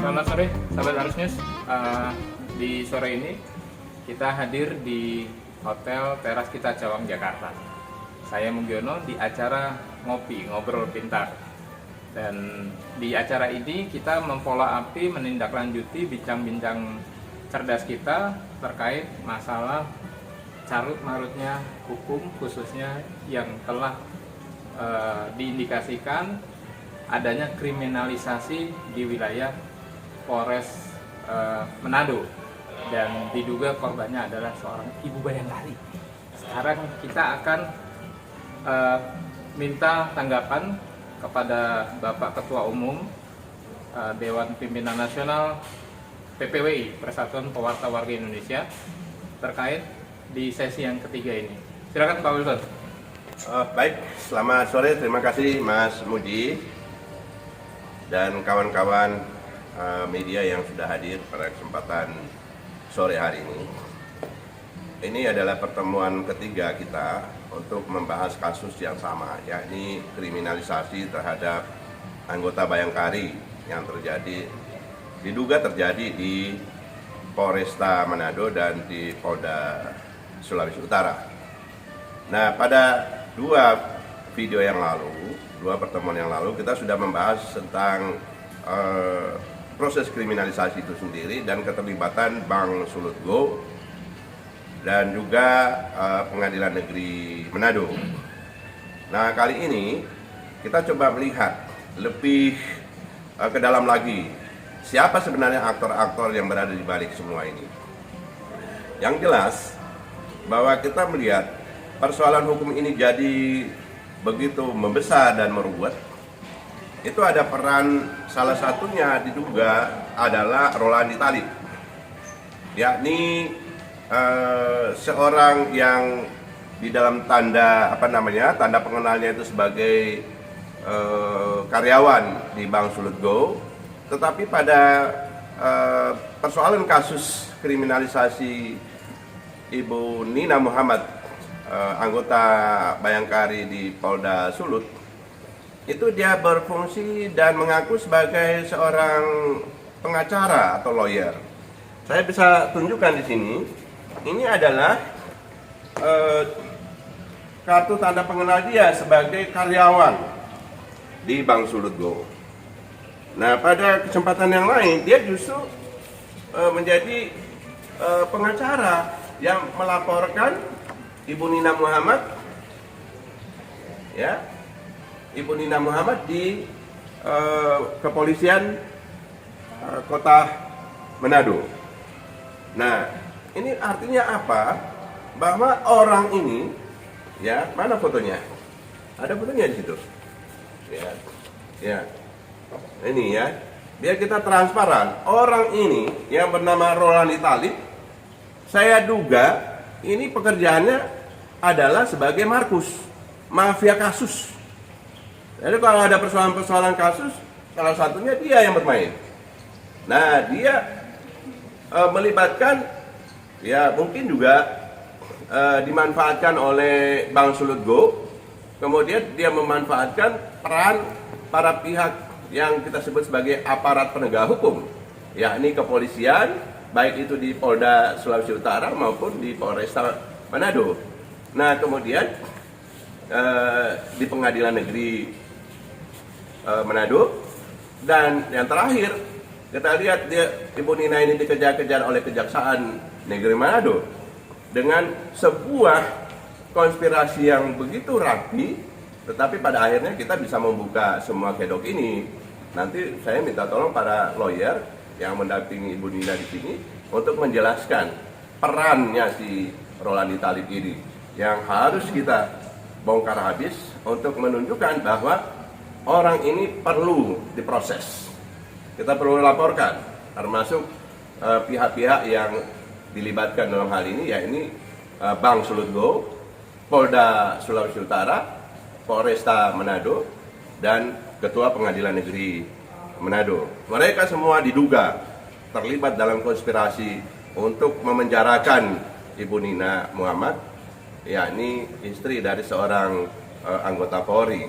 Selamat sore, sahabat Arus News. Di sore ini kita hadir di Hotel Teras Kita Cawang, Jakarta. Saya Mugiono di acara Ngopi, Ngobrol Pintar. Dan di acara ini kita memfollow up, menindaklanjuti bincang-bincang cerdas kita terkait masalah carut marutnya hukum, khususnya yang telah diindikasikan adanya kriminalisasi di wilayah Polres Manado, dan diduga korbannya adalah seorang ibu bayangkari. Sekarang kita akan minta tanggapan kepada Bapak Ketua Umum Dewan Pimpinan Nasional PPWI, Persatuan Pewarta Warga Indonesia, terkait di sesi yang ketiga ini. Silakan Pak Wilson. Baik, selamat sore. Terima kasih Mas Mudi dan kawan-kawan media yang sudah hadir pada kesempatan sore hari ini. Ini adalah pertemuan ketiga kita untuk membahas kasus yang sama, yakni kriminalisasi terhadap anggota Bayangkari yang diduga terjadi di Polresta Manado dan di Polda Sulawesi Utara. Nah, pada dua pertemuan yang lalu kita sudah membahas tentang proses kriminalisasi itu sendiri dan keterlibatan Bang Sulut Go dan juga Pengadilan Negeri Manado. Nah, kali ini kita coba melihat lebih ke dalam lagi, siapa sebenarnya aktor-aktor yang berada di balik semua ini. Yang jelas bahwa kita melihat persoalan hukum ini jadi begitu membesar dan meruwet. Itu ada peran, salah satunya diduga adalah Rolandi Talib, yakni seorang yang di dalam tanda pengenalnya itu sebagai karyawan di Bank Sulut Go, tetapi pada persoalan kasus kriminalisasi Ibu Nina Muhammad, anggota Bayangkari di Polda Sulut, itu dia berfungsi dan mengaku sebagai seorang pengacara atau lawyer. Saya bisa tunjukkan di sini. Ini adalah kartu tanda pengenal dia sebagai karyawan di Bank Sulut Go. Nah, pada kesempatan yang lain dia justru menjadi pengacara yang melaporkan Ibu Nina Muhammad, ya, Ibu Nina Muhammad di kepolisian kota Manado. Nah, ini artinya apa? Bahwa orang ini, ya, mana fotonya? Ada fotonya di situ. Ya, ini ya. Biar kita transparan. Orang ini yang bernama Rolandi Talib, saya duga ini pekerjaannya adalah sebagai Markus, mafia kasus. Jadi kalau ada persoalan-persoalan kasus, salah satunya dia yang bermain. Nah, dia melibatkan, ya mungkin juga dimanfaatkan oleh Bank Sulut Go. Kemudian dia memanfaatkan peran para pihak yang kita sebut sebagai aparat penegak hukum, yakni kepolisian, baik itu di Polda Sulawesi Utara maupun di Polresta Manado. Nah, kemudian di Pengadilan Negeri Manado, dan yang terakhir kita lihat Ibu Nina ini dikejar-kejar oleh Kejaksaan Negeri Manado dengan sebuah konspirasi yang begitu rapi, tetapi pada akhirnya kita bisa membuka semua kedok ini. Nanti saya minta tolong para lawyer yang mendampingi Ibu Nina di sini untuk menjelaskan perannya si Rolandi Talib ini yang harus kita bongkar habis untuk menunjukkan bahwa orang ini perlu diproses. Kita perlu laporkan. termasuk pihak-pihak yang dilibatkan dalam hal ini, ya ini Bank Sulutgo, Polda Sulawesi Utara, Polresta Manado, dan Ketua Pengadilan Negeri Manado. Mereka semua diduga terlibat dalam konspirasi untuk memenjarakan Ibu Nina Muhammad, yakni istri dari seorang anggota Polri.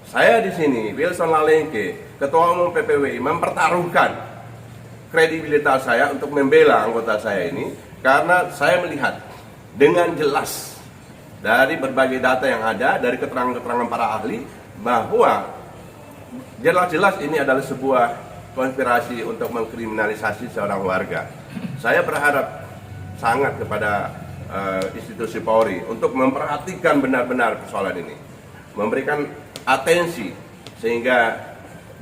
Saya di sini, Wilson Lalengke, Ketua Umum PPWI, mempertaruhkan kredibilitas saya untuk membela anggota saya ini, karena saya melihat dengan jelas dari berbagai data yang ada, dari keterangan-keterangan para ahli, bahwa jelas-jelas ini adalah sebuah konspirasi untuk mengkriminalisasi seorang warga. Saya berharap sangat kepada institusi Polri untuk memperhatikan benar-benar persoalan ini, memberikan atensi sehingga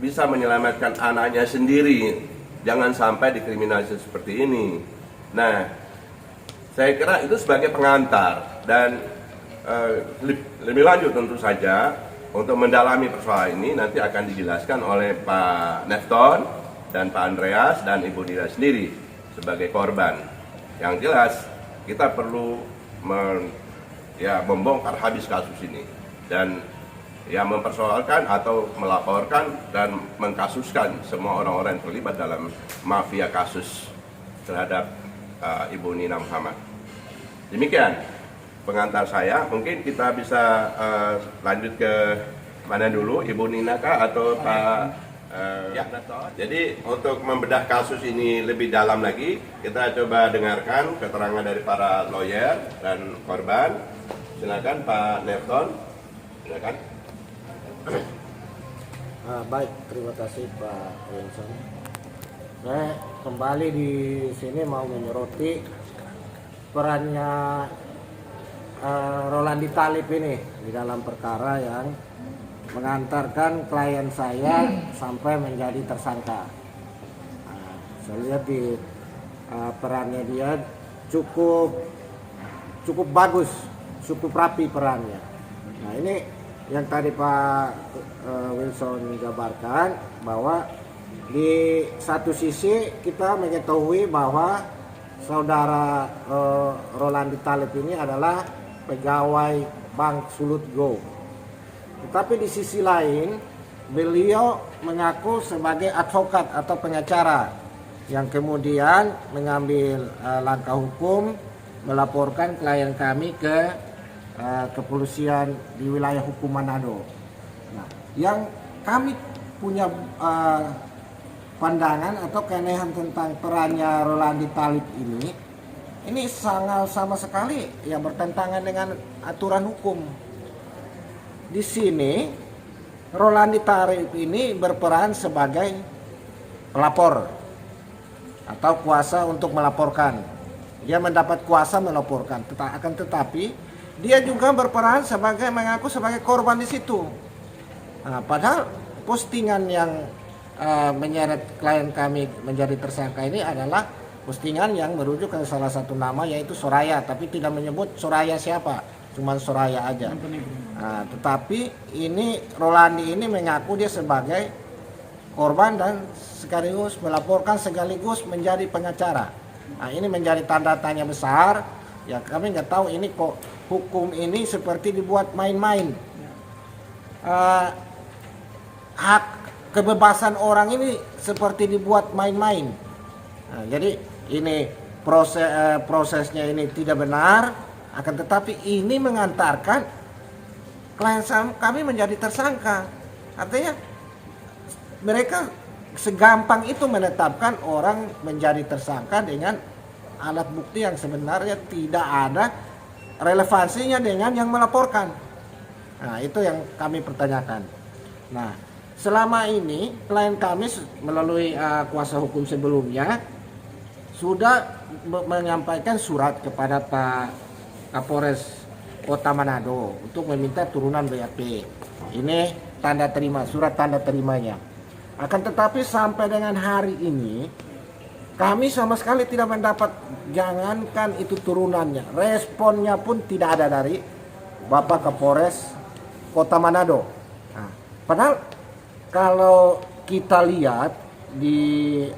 bisa menyelamatkan anaknya sendiri, jangan sampai dikriminalisasi seperti ini. Nah, saya kira itu sebagai pengantar, dan lebih lanjut tentu saja untuk mendalami persoalan ini nanti akan dijelaskan oleh Pak Nefton dan Pak Andreas dan Ibu Nina sendiri sebagai korban. Yang jelas kita perlu membongkar habis kasus ini dan mempersoalkan atau melaporkan dan mengkasuskan semua orang-orang yang terlibat dalam mafia kasus terhadap Ibu Nina Muhammad. Demikian pengantar saya. Mungkin kita bisa lanjut ke mana dulu, Ibu Nina kah atau Pak? Jadi untuk membedah kasus ini lebih dalam lagi, kita coba dengarkan keterangan dari para lawyer dan korban. Silakan Pak Nefton. Silakan. Baik, terima kasih Pak Wilson. Saya kembali di sini mau menyoroti perannya Rolandi Thalib ini di dalam perkara yang mengantarkan klien saya sampai menjadi tersangka. Saya lihat di perannya dia cukup bagus, cukup rapi perannya. Nah, ini yang tadi Pak Wilson jabarkan, bahwa di satu sisi kita mengetahui bahwa saudara Rolandi Thalib ini adalah pegawai Bank Sulutgo. Tetapi di sisi lain, beliau mengaku sebagai advokat atau pengacara yang kemudian mengambil langkah hukum, melaporkan klien kami ke kepolisian di wilayah hukum Manado. Nah, yang kami punya pandangan atau keanehan tentang perannya Rolandi Thalib ini sangat sama sekali yang bertentangan dengan aturan hukum. Di sini Rolandi Thalib ini berperan sebagai pelapor atau kuasa untuk melaporkan. Dia mendapat kuasa melaporkan, tetapi dia juga berperan mengaku sebagai korban di situ. Nah, padahal postingan yang menyeret klien kami menjadi tersangka ini adalah postingan yang merujuk ke salah satu nama, yaitu Soraya, tapi tidak menyebut Soraya siapa, cuma Soraya aja. Nah, tetapi ini Rolandi ini mengaku dia sebagai korban dan sekaligus melaporkan sekaligus menjadi pengacara. Nah, ini menjadi tanda tanya besar. Ya, kami nggak tahu ini kok hukum ini seperti dibuat main-main. Hak kebebasan orang ini seperti dibuat main-main. Nah, jadi ini prosesnya ini tidak benar, akan tetapi ini mengantarkan klien kami menjadi tersangka. Artinya mereka segampang itu menetapkan orang menjadi tersangka dengan alat bukti yang sebenarnya tidak ada relevansinya dengan yang melaporkan. Nah, itu yang kami pertanyakan. Nah, selama ini klien kami melalui kuasa hukum sebelumnya sudah menyampaikan surat kepada Pak Kapolres Kota Manado untuk meminta turunan BAP. Ini tanda terima, surat tanda terimanya. Akan tetapi sampai dengan hari ini kami sama sekali tidak mendapat, jangankan itu turunannya, responnya pun tidak ada dari Bapak Kapolres Kota Manado. Nah, padahal kalau kita lihat di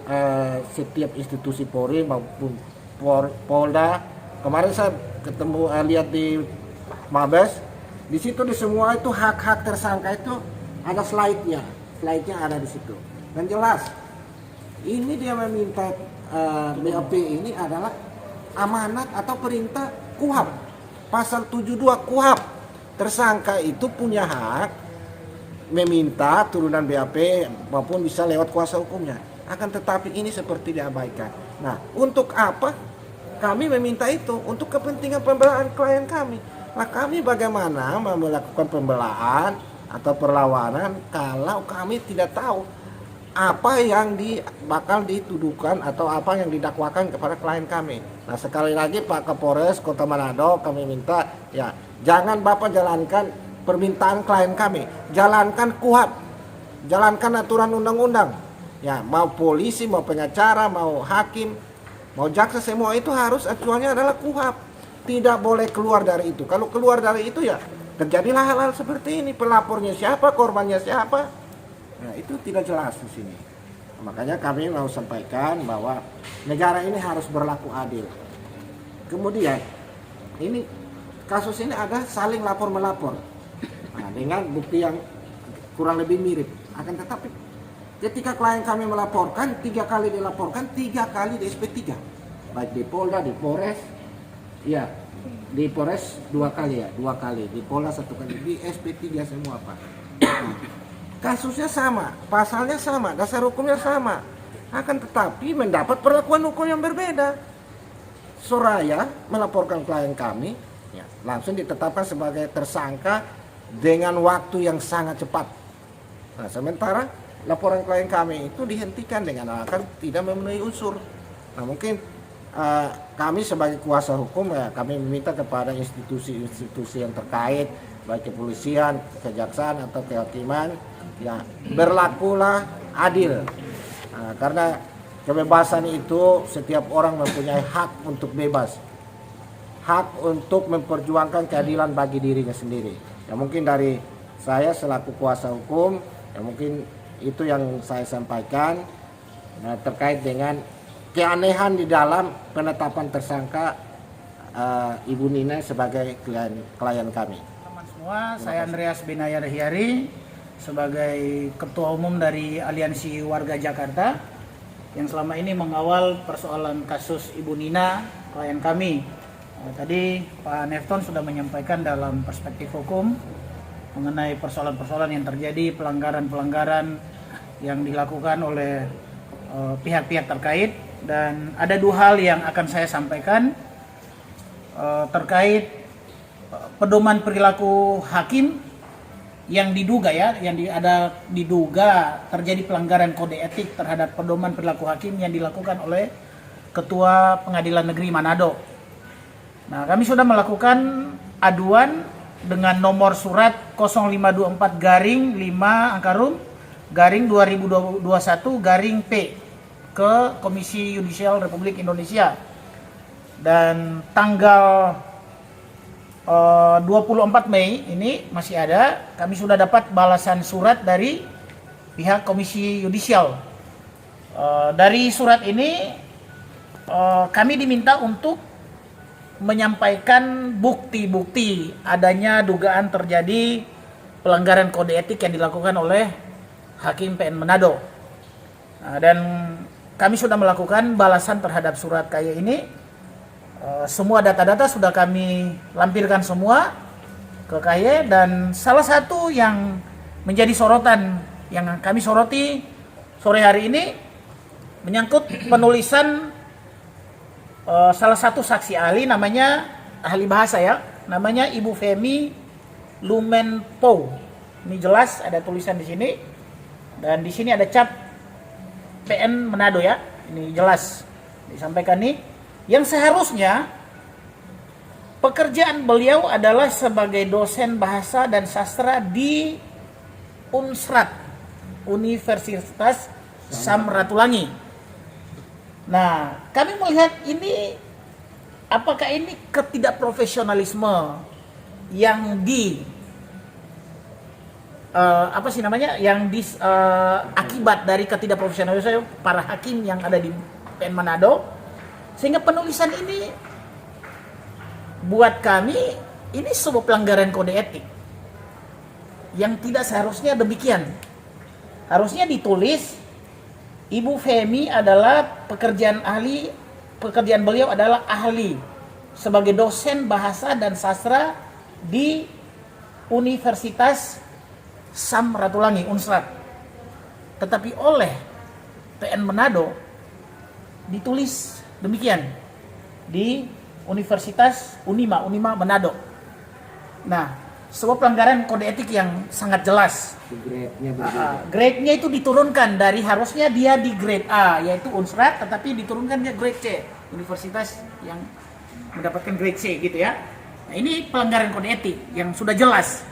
setiap institusi Polri maupun Polda. Kemarin saya ketemu lihat di Mabes, di situ di semua itu hak-hak tersangka itu ada slide-nya ada di situ. Dan jelas ini dia meminta BAP ini adalah amanat atau perintah KUHP. Pasal 72 KUHP. Tersangka itu punya hak meminta turunan BAP maupun bisa lewat kuasa hukumnya. Akan tetapi ini seperti diabaikan. Nah, untuk apa kami meminta itu? Untuk kepentingan pembelaan klien kami. Nah, kami bagaimana melakukan pembelaan atau perlawanan kalau kami tidak tahu apa yang bakal dituduhkan atau apa yang didakwakan kepada klien kami. Nah, sekali lagi Pak Kapolres Kota Manado, kami minta ya jangan Bapak jalankan permintaan klien kami, jalankan KUHP, jalankan aturan undang-undang. Ya, mau polisi, mau pengacara, mau hakim, mau jaksa, semua itu harus acuannya adalah KUHP. Tidak boleh keluar dari itu. Kalau keluar dari itu ya terjadilah hal-hal seperti ini. Pelapornya siapa, korbannya siapa? Nah, itu tidak jelas di sini. Makanya kami mau sampaikan bahwa negara ini harus berlaku adil. Kemudian ini kasus ini ada saling lapor melapor. Nah, dengan bukti yang kurang lebih mirip. Akan tetapi ketika klien kami melaporkan, 3 kali dilaporkan, 3 kali di SP3. Baik di Polda, di Polres, ya di Polres 2 kali ya, 2 kali. Di Polda 1 kali, di SP3 semua Pak. Nah, kasusnya sama, pasalnya sama, dasar hukumnya sama. Akan tetapi mendapat perlakuan hukum yang berbeda. Soraya melaporkan klien kami, ya, langsung ditetapkan sebagai tersangka dengan waktu yang sangat cepat. Nah, sementara laporan klien kami itu dihentikan dengan alasan tidak memenuhi unsur. Nah, mungkin kami sebagai kuasa hukum ya kami meminta kepada institusi-institusi yang terkait, baik kepolisian, kejaksaan atau kehakiman, ya berlakulah adil. Nah, karena kebebasan itu setiap orang mempunyai hak untuk bebas, hak untuk memperjuangkan keadilan bagi dirinya sendiri. Ya mungkin dari saya selaku kuasa hukum, ya mungkin itu yang saya sampaikan terkait dengan keanehan di dalam penetapan tersangka Ibu Nina sebagai klien kami. Teman semua, saya Andreas Binaya Rehyari sebagai Ketua Umum dari Aliansi Warga Jakarta yang selama ini mengawal persoalan kasus Ibu Nina, klien kami. Tadi Pak Nefton sudah menyampaikan dalam perspektif hukum mengenai persoalan-persoalan yang terjadi, pelanggaran-pelanggaran yang dilakukan oleh pihak-pihak terkait. Dan ada 2 hal yang akan saya sampaikan terkait pedoman perilaku hakim yang diduga diduga terjadi pelanggaran kode etik terhadap pedoman perilaku hakim yang dilakukan oleh Ketua Pengadilan Negeri Manado. Nah, kami sudah melakukan aduan dengan nomor surat 0524-5/2021-P ke Komisi Yudisial Republik Indonesia. Dan tanggal 24 Mei ini masih ada, kami sudah dapat balasan surat dari pihak Komisi Yudisial. Dari surat ini kami diminta untuk menyampaikan bukti-bukti adanya dugaan terjadi pelanggaran kode etik yang dilakukan oleh Hakim PN Manado. Nah, dan kami sudah melakukan balasan terhadap surat KY ini. Semua data-data sudah kami lampirkan semua ke KY, dan salah satu yang menjadi sorotan yang kami soroti sore hari ini menyangkut penulisan salah satu saksi ahli, namanya ahli bahasa ya, namanya Ibu Femi Lumenpo. Ini jelas ada tulisan di sini, dan di sini ada cap PN Manado ya. Ini jelas disampaikan nih. Yang seharusnya pekerjaan beliau adalah sebagai dosen bahasa dan sastra di Unsrat, Universitas Samratulangi. Nah, kami melihat ini, apakah ini ketidakprofesionalisme yang apa sih namanya yang akibat dari ketidakprofesionalisan para hakim yang ada di PN Manado, sehingga penulisan ini buat kami ini sebuah pelanggaran kode etik yang tidak seharusnya demikian. Harusnya ditulis Ibu Femi adalah pekerjaan beliau adalah ahli sebagai dosen bahasa dan sastra di Universitas Sam Ratulangi, Unsrat. Tetapi oleh PN Manado ditulis demikian di Universitas Unima Manado. Nah, sebuah pelanggaran kode etik yang sangat jelas. Grade-nya itu diturunkan dari harusnya dia di grade A yaitu Unsrat, tetapi diturunkan dia grade C, universitas yang mendapatkan grade C gitu ya. Nah, ini pelanggaran kode etik yang sudah jelas.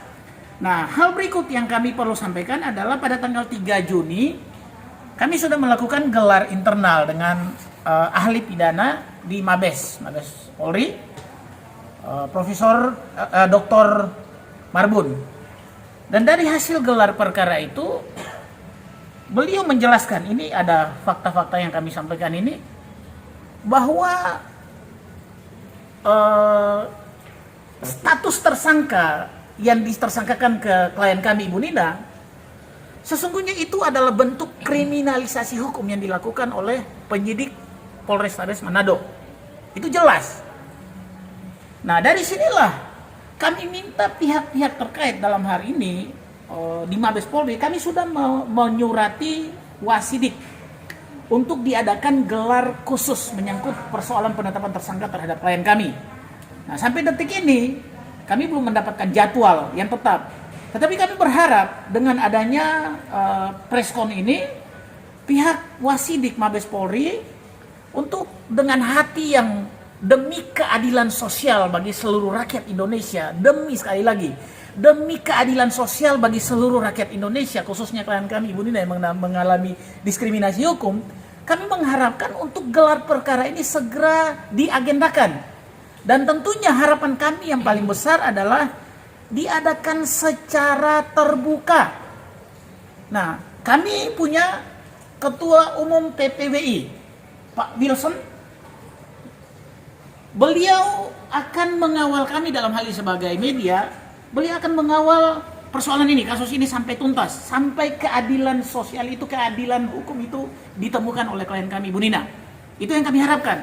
Nah, hal berikut yang kami perlu sampaikan adalah pada tanggal 3 Juni kami sudah melakukan gelar internal dengan ahli pidana di Mabes Polri, Profesor Dr. Marbun. Dan dari hasil gelar perkara itu beliau menjelaskan, ini ada fakta-fakta yang kami sampaikan ini, bahwa status tersangka yang ditersangkakan ke klien kami Ibu Nina sesungguhnya itu adalah bentuk kriminalisasi hukum yang dilakukan oleh penyidik Polrestabes Manado. Itu jelas. Nah, dari sinilah kami minta pihak-pihak terkait dalam hari ini di Mabes Polri, kami sudah menyurati Wasidik untuk diadakan gelar khusus menyangkut persoalan penetapan tersangka terhadap klien kami. Nah, sampai detik ini kami belum mendapatkan jadwal yang tetap. Tetapi kami berharap dengan adanya preskon ini, pihak Wasidik Mabes Polri untuk dengan hati yang demi keadilan sosial bagi seluruh rakyat Indonesia, sekali lagi, demi keadilan sosial bagi seluruh rakyat Indonesia, khususnya klien kami Ibu Nina yang mengalami diskriminasi hukum, kami mengharapkan untuk gelar perkara ini segera diagendakan. Dan tentunya harapan kami yang paling besar adalah diadakan secara terbuka. Nah, kami punya Ketua Umum PPWI, Pak Wilson. Beliau akan mengawal kami dalam hal ini sebagai media. Beliau akan mengawal persoalan ini, kasus ini sampai tuntas, sampai keadilan sosial itu, keadilan hukum itu ditemukan oleh klien kami Ibu Nina. Itu yang kami harapkan.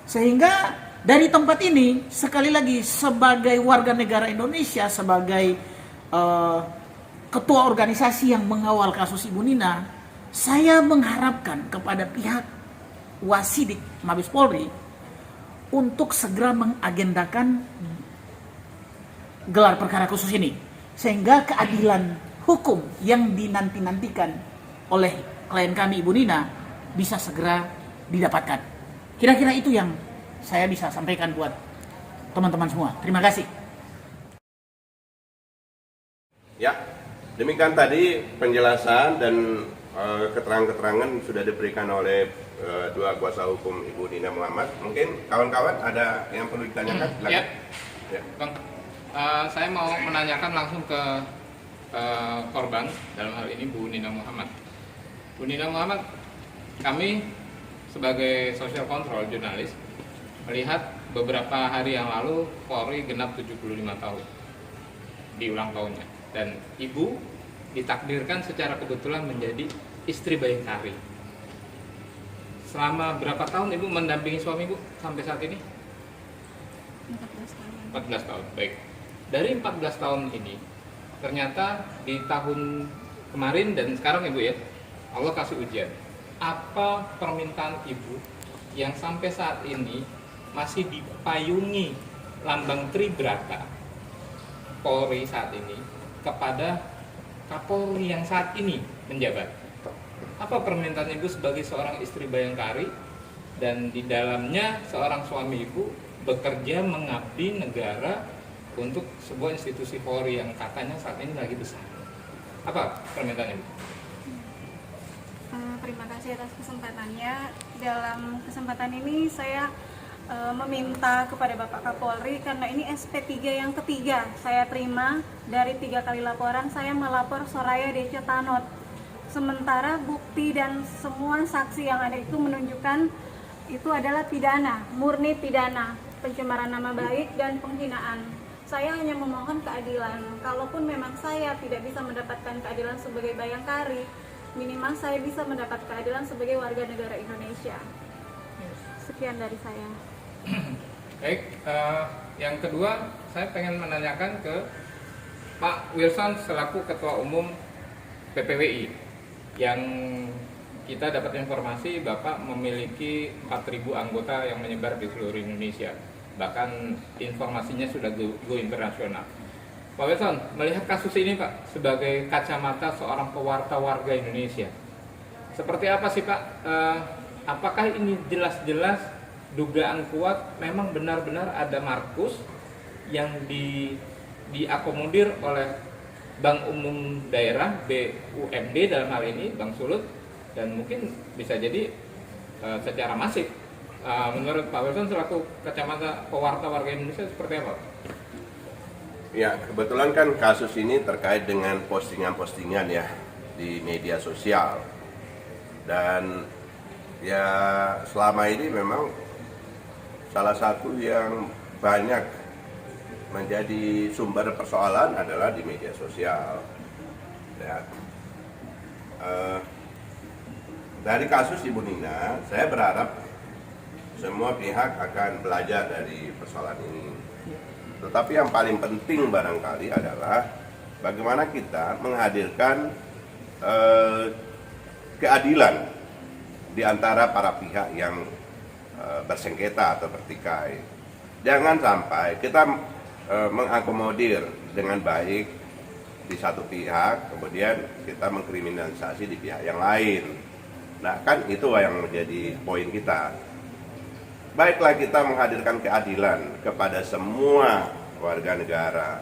Sehingga dari tempat ini, sekali lagi sebagai warga negara Indonesia, sebagai ketua organisasi yang mengawal kasus Ibu Nina, saya mengharapkan kepada pihak Wasidik Mabes Polri untuk segera mengagendakan gelar perkara khusus ini, sehingga keadilan hukum yang dinanti-nantikan oleh klien kami Ibu Nina bisa segera didapatkan. Kira-kira itu yang saya bisa sampaikan buat teman-teman semua. Terima kasih. Ya, demikian tadi penjelasan dan keterangan-keterangan sudah diberikan oleh dua kuasa hukum Ibu Nina Muhammad. Mungkin kawan-kawan ada yang perlu ditanyakan? Ya. Ya. Bang, saya mau menanyakan langsung ke korban, dalam hal ini Bu Nina Muhammad. Bu Nina Muhammad, kami sebagai social control jurnalis melihat beberapa hari yang lalu Polri genap 75 tahun di ulang tahunnya, dan Ibu ditakdirkan secara kebetulan menjadi istri Bayangkari. Selama berapa tahun Ibu mendampingi suami Ibu sampai saat ini? 14 tahun. 14 tahun, baik. Dari 14 tahun ini, ternyata di tahun kemarin dan sekarang Ibu ya, Allah kasih ujian. Apa permintaan Ibu yang sampai saat ini masih dipayungi lambang Tribrata Polri saat ini kepada Kapolri yang saat ini menjabat? Apa permintaan Ibu sebagai seorang istri Bayangkari dan di dalamnya seorang suami Ibu bekerja mengabdi negara untuk sebuah institusi Polri yang katanya saat ini lagi besar? Apa permintaan Ibu? Terima kasih atas kesempatannya. Dalam kesempatan ini saya meminta kepada Bapak Kapolri, karena ini SP3 yang ketiga saya terima dari 3 kali laporan. Saya melapor Soraya DC Tanot, sementara bukti dan semua saksi yang ada itu menunjukkan itu adalah pidana, murni pidana, pencemaran nama baik dan penghinaan. Saya hanya memohon keadilan. Kalaupun memang saya tidak bisa mendapatkan keadilan sebagai Bayangkari, minimal saya bisa mendapat keadilan sebagai warga negara Indonesia. Sekian dari saya. Baik, yang kedua saya pengen menanyakan ke Pak Wilson selaku Ketua Umum PPWI, yang kita dapat informasi Bapak memiliki 4.000 anggota yang menyebar di seluruh Indonesia, bahkan informasinya sudah go internasional. Pak Wilson, melihat kasus ini Pak sebagai kacamata seorang pewarta warga Indonesia, seperti apa sih Pak? Apakah ini jelas-jelas dugaan kuat memang benar-benar ada markus yang diakomodir oleh Bank Umum Daerah BUMD dalam hal ini Bang Sulut, dan mungkin bisa jadi secara masif. Menurut Pak Wilson selaku kacamata pewarta warga Indonesia seperti apa? Ya, kebetulan kan kasus ini terkait dengan postingan-postingan ya di media sosial. Dan ya selama ini memang salah satu yang banyak menjadi sumber persoalan adalah di media sosial. Ya. Dari kasus Ibu Nina, saya berharap semua pihak akan belajar dari persoalan ini. Tetapi yang paling penting barangkali adalah bagaimana kita menghadirkan keadilan di antara para pihak yang bersengketa atau bertikai. Jangan sampai kita mengakomodir dengan baik di satu pihak, kemudian kita mengkriminalisasi di pihak yang lain. Nah, kan itu yang menjadi poin kita. Baiklah kita menghadirkan keadilan kepada semua warga negara.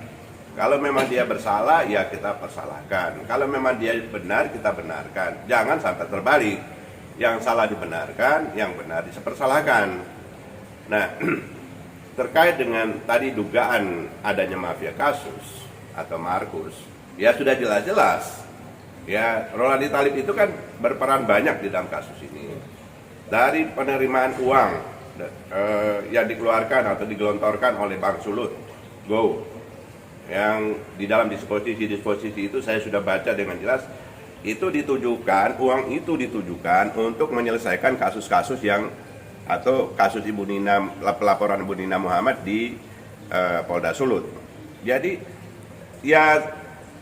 Kalau memang dia bersalah, ya kita persalahkan. Kalau memang dia benar, kita benarkan. Jangan sampai terbalik. Yang salah dibenarkan, yang benar dipersalahkan. Nah, terkait dengan tadi dugaan adanya mafia kasus atau markus, ya sudah jelas-jelas. Ya, Rolandi Thalib itu kan berperan banyak di dalam kasus ini. Dari penerimaan uang yang dikeluarkan atau digelontorkan oleh Bang Sulut, Go, yang di dalam disposisi itu saya sudah baca dengan jelas. Itu ditujukan, uang itu ditujukan untuk menyelesaikan kasus-kasus yang atau kasus Ibu Nina, pelaporan Ibu Nina Muhammad di Polda Sulut. Jadi ya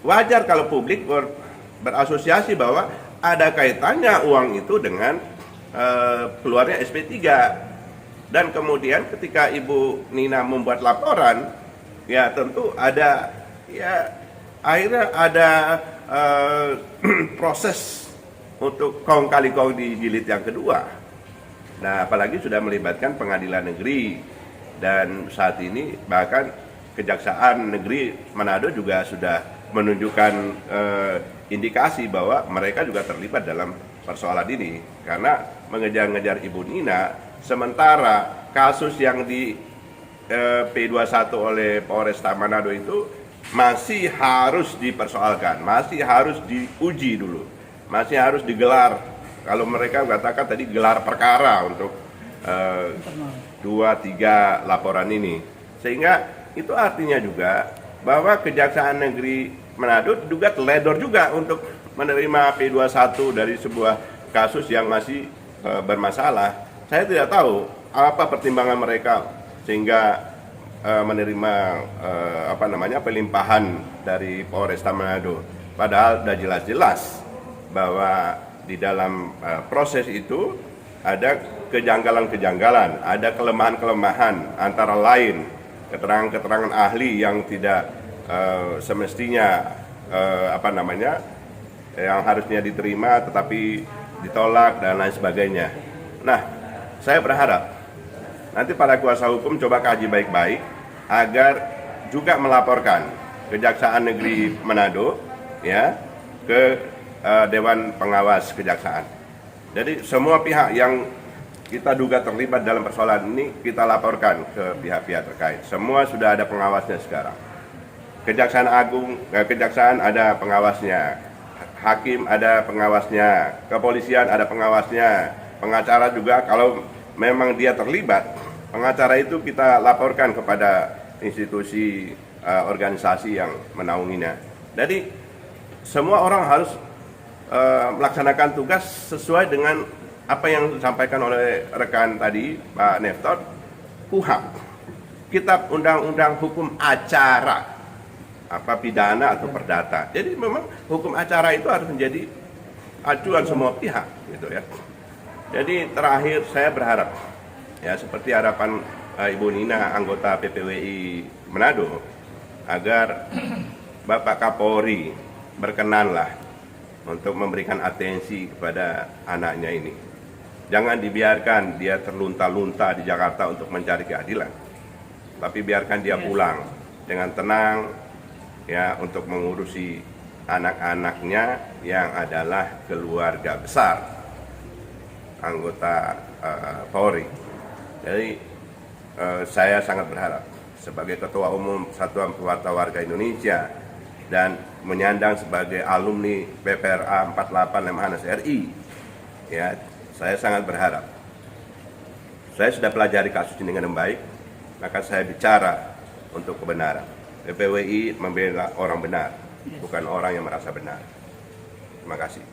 wajar kalau publik berasosiasi bahwa ada kaitannya uang itu dengan keluarnya SP3. Dan kemudian ketika Ibu Nina membuat laporan, ya tentu ada, ya akhirnya ada proses untuk kong kali kong di jilid yang kedua. Nah, apalagi sudah melibatkan pengadilan negeri, dan saat ini bahkan Kejaksaan Negeri Manado juga sudah menunjukkan indikasi bahwa mereka juga terlibat dalam persoalan ini karena mengejar-ngejar Ibu Nina, sementara kasus yang di P21 oleh Polresta Manado itu masih harus dipersoalkan, masih harus diuji dulu, masih harus digelar. Kalau mereka katakan tadi gelar perkara untuk 2-3 laporan ini, sehingga itu artinya juga bahwa Kejaksaan Negeri Manado juga teledor juga untuk menerima P21 dari sebuah kasus yang masih bermasalah. Saya tidak tahu apa pertimbangan mereka sehingga menerima pelimpahan dari Polresta Manado. Padahal sudah jelas-jelas bahwa di dalam proses itu ada kejanggalan-kejanggalan, ada kelemahan-kelemahan, antara lain keterangan-keterangan ahli yang tidak semestinya yang harusnya diterima tetapi ditolak dan lain sebagainya. Nah, saya berharap nanti para kuasa hukum coba kaji baik-baik agar juga melaporkan Kejaksaan Negeri Manado ya ke Dewan Pengawas Kejaksaan. Jadi semua pihak kita duga terlibat dalam persoalan ini, kita laporkan ke pihak-pihak terkait. Semua sudah ada pengawasnya sekarang. Kejaksaan Agung, Kejaksaan ada pengawasnya, Hakim ada pengawasnya, Kepolisian ada pengawasnya, pengacara juga kalau memang dia terlibat, pengacara itu kita laporkan kepada institusi organisasi yang menaunginya. Jadi semua orang harus melaksanakan tugas sesuai dengan apa yang disampaikan oleh rekan tadi Pak Neftot, KUHAP, Kitab Undang-Undang Hukum Acara, apa pidana atau perdata. Jadi memang hukum acara itu harus menjadi acuan semua pihak, gitu ya. Jadi terakhir saya berharap, ya seperti harapan Ibu Nina, anggota PPWI Manado, agar Bapak Kapolri berkenanlah untuk memberikan atensi kepada anaknya ini. Jangan dibiarkan dia terlunta-lunta di Jakarta untuk mencari keadilan, tapi biarkan dia pulang dengan tenang, ya, untuk mengurusi anak-anaknya yang adalah keluarga besar anggota Polri. Jadi saya sangat berharap sebagai Ketua Umum Satuan Pewarta Warga Indonesia dan menyandang sebagai alumni PPRA 48 Lemhanas RI, ya, saya sangat berharap. Saya sudah pelajari kasus ini dengan baik, maka saya bicara untuk kebenaran. PPWI membela orang benar, bukan orang yang merasa benar. Terima kasih.